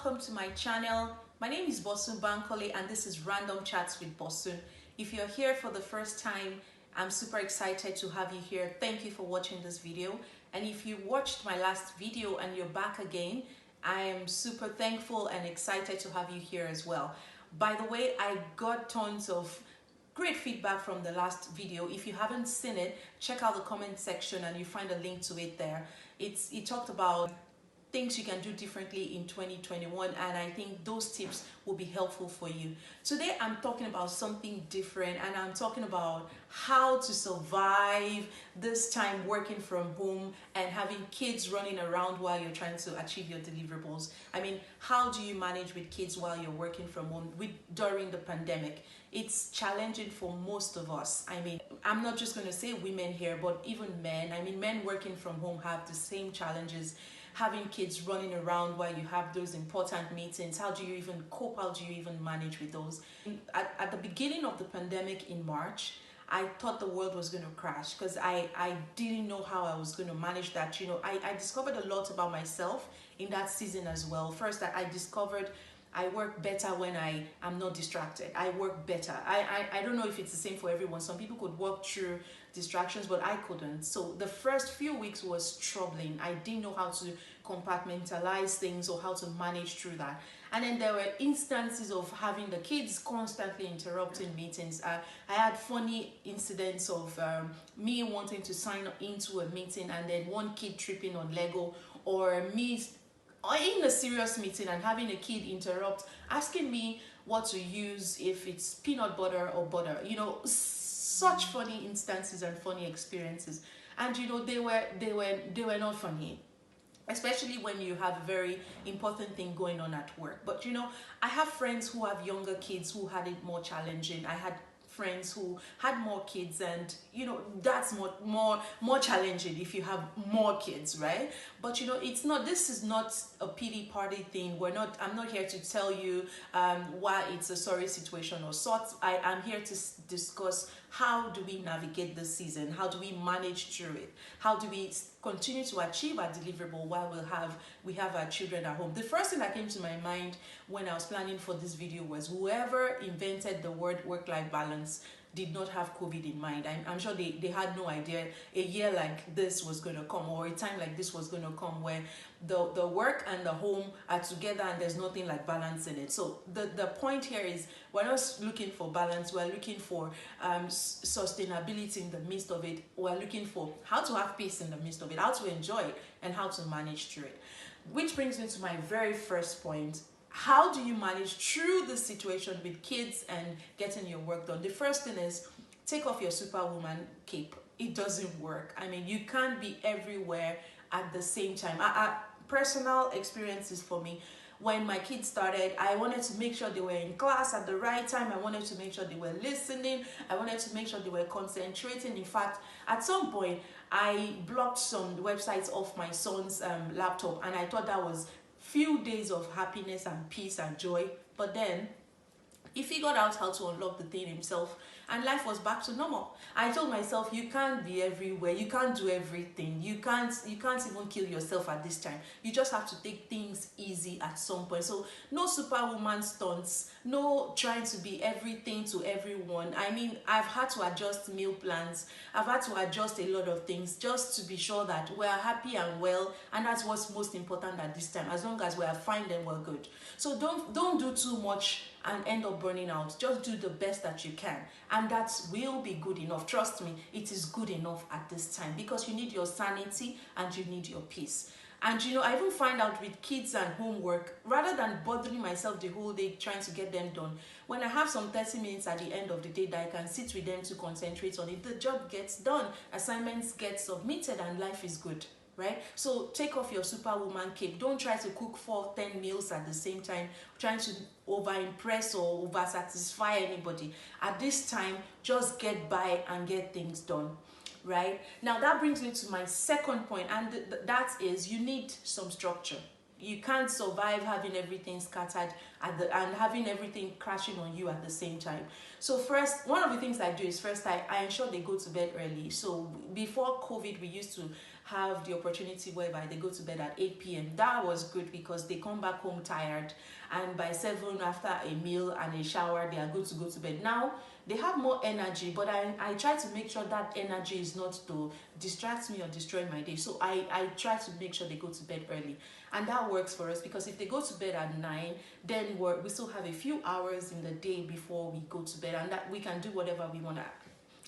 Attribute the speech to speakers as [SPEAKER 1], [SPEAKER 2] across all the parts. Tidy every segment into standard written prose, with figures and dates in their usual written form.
[SPEAKER 1] welcome to my channel. My name is Bosun Bankole and this is Random Chats with Bosun. If you're here for the first time, I'm super excited to have you here. Thank you for watching this video. And if you watched my last video and you're back again, I am super thankful and excited to have you here as well. By the way, I got tons of great feedback from the last video. If you haven't seen it, check out the comment section and you find a link to it there. It talked about things you can do differently in 2021, and I think those tips will be helpful for you. Today I'm talking about something different, and I'm talking about how to survive this time working from home and having kids running around while you're trying to achieve your deliverables. I mean, how do you manage with kids while you're working from home during the pandemic? It's challenging for most of us. I mean, I'm not just going to say women here, but even men. I mean, men working from home have the same challenges. Having kids running around while you have those important meetings, how do you even cope? How do you even manage with those? At the beginning of the pandemic in March, I thought the world was going to crash because I didn't know how I was going to manage that. You know, I discovered a lot about myself in that season as well. First, I discovered I work better when I am not distracted. I work better. I don't know if it's the same for everyone. Some people could work through distractions, but I couldn't. So the first few weeks was troubling. I didn't know how to compartmentalize things or how to manage through that. And then there were instances of having the kids constantly interrupting meetings. I had funny incidents of me wanting to sign into a meeting and then one kid tripping on Lego, or me in a serious meeting and having a kid interrupt, asking me what to use, if it's peanut butter or butter. You know, such funny instances and funny experiences. And you know, they were not funny, especially when you have a very important thing going on at work. But you know, I have friends who have younger kids who had it more challenging. I had friends who had more kids, and you know, that's more challenging if you have more kids, right? But you know, this is not a pity party thing. I'm not here to tell you why it's a sorry situation or sorts. I'm here to discuss how do we navigate this season, how do we manage through it, how do we continue to achieve our deliverable while we have our children at home. The first thing that came to my mind when I was planning for this video was whoever invented the word work-life balance did not have COVID in mind. I'm sure they had no idea a year like this was going to come, or a time like this was going to come, where the work and the home are together and there's nothing like balance in it. So the point here is we're not looking for balance, we're looking for sustainability in the midst of it. We're looking for how to have peace in the midst of it, how to enjoy it, and how to manage through it. Which brings me to my very first point. How do you manage through the situation with kids and getting your work done? The first thing is take off your superwoman cape. It doesn't work. I mean, you can't be everywhere at the same time. Personal experiences for me, when my kids started, I wanted to make sure they were in class at the right time. I wanted to make sure they were listening. I wanted to make sure they were concentrating. In fact, at some point, I blocked some websites off my son's laptop, and I thought that was few days of happiness and peace and joy. But then he figured out how to unlock the thing himself, and life was back to normal. I told myself, you can't be everywhere, you can't do everything, you can't even kill yourself at this time. You just have to take things easy at some point. So no superwoman stunts, no trying to be everything to everyone. I mean, I've had to adjust meal plans, I've had to adjust a lot of things just to be sure that we're happy and well, and that's what's most important at this time. As long as we're fine, then we're good. So don't do too much and end up burning out. Just do the best that you can, and that will be good enough. Trust me, it is good enough at this time, because you need your sanity and you need your peace. And you know, I even find out with kids and homework, rather than bothering myself the whole day trying to get them done, when I have some 30 minutes at the end of the day that I can sit with them to concentrate on it, the job gets done, assignments get submitted, and life is good. Right? So take off your superwoman cape. Don't try to cook 4-10 meals at the same time, trying to over-impress or over-satisfy anybody. At this time, just get by and get things done. Right? Now that brings me to my second point, and that is you need some structure. you can't survive having everything scattered and having everything crashing on you at the same time. So first, one of the things I do is first I ensure they go to bed early. So before COVID, we used to have the opportunity whereby they go to bed at 8 p.m. That was good because they come back home tired, and by 7, after a meal and a shower, they are good to go to bed. Now they have more energy, but I try to make sure that energy is not to distract me or destroy my day. So I try to make sure they go to bed early, and that works for us because if they go to bed at 9, then we still have a few hours in the day before we go to bed, and that we can do whatever we want to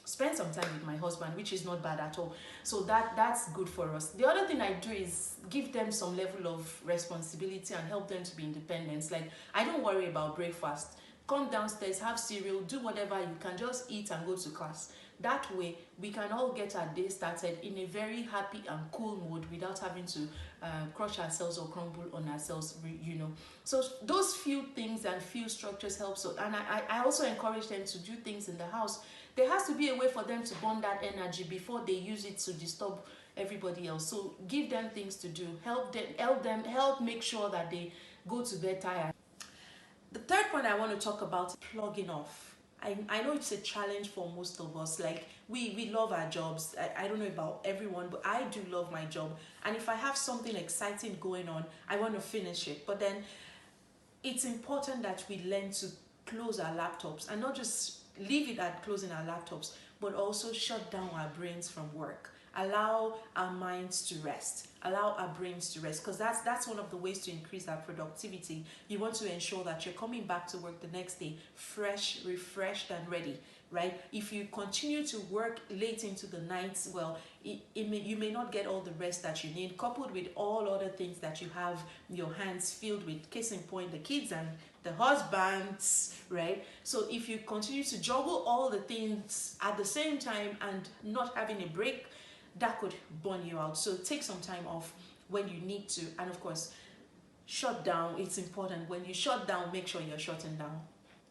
[SPEAKER 1] spend some time with my husband, which is not bad at all. So that's good for us. The other thing I do is give them some level of responsibility and help them to be independent. Like, I don't worry about breakfast. Come downstairs, have cereal, do whatever you can, just eat and go to class. That way we can all get our day started in a very happy and cool mode without having to crush ourselves or crumble on ourselves, so those few things and few structures help. So, and I also encourage them to do things in the house. There has to be a way for them to burn that energy before they use it to disturb everybody else. So give them things to do, help make sure that they go to bed tired. The third point I want to talk about is plugging off. I know it's a challenge for most of us. Like, we love our jobs. I don't know about everyone, but I do love my job. And if I have something exciting going on, I want to finish it. But then it's important that we learn to close our laptops, and not just leave it at closing our laptops, but also shut down our brains from work. Allow our minds to rest, allow our brains to rest, because that's one of the ways to increase our productivity. You want to ensure that you're coming back to work the next day fresh, refreshed, and ready, right? If you continue to work late into the nights, well, you may not get all the rest that you need, coupled with all other things that you have your hands filled with, case in point, the kids and the husbands, right? So if you continue to juggle all the things at the same time and not having a break, that could burn you out. So take some time off when you need to, and of course, shut down. It's important. When you shut down, make sure you're shutting down.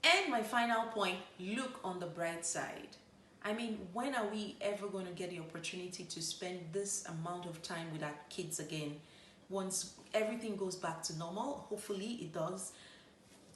[SPEAKER 1] And my final point, look on the bright side. I mean, when are we ever going to get the opportunity to spend this amount of time with our kids again? Once everything goes back to normal, hopefully it does,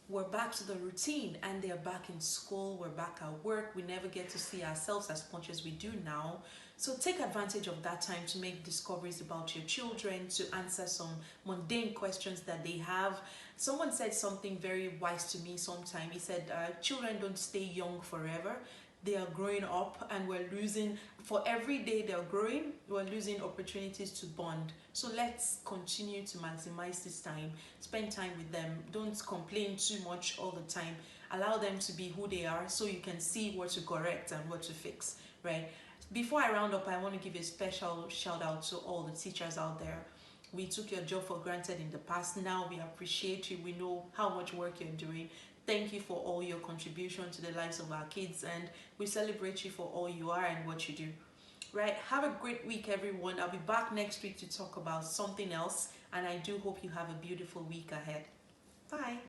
[SPEAKER 1] we're back to the routine, and they're back in school, we're back at work. We never get to see ourselves as much as we do now. So take advantage of that time to make discoveries about your children, to answer some mundane questions that they have. Someone said something very wise to me sometime. He said, children don't stay young forever. They are growing up, and we're losing, for every day they're growing, we're losing opportunities to bond. So let's continue to maximize this time. Spend time with them. Don't complain too much all the time. Allow them to be who they are, so you can see what to correct and what to fix, right? Before I round up, I want to give a special shout out to all the teachers out there. We took your job for granted in the past. Now we appreciate you. We know how much work you're doing. Thank you for all your contribution to the lives of our kids, and we celebrate you for all you are and what you do. Right? Have a great week, everyone. I'll be back next week to talk about something else, and I do hope you have a beautiful week ahead. Bye.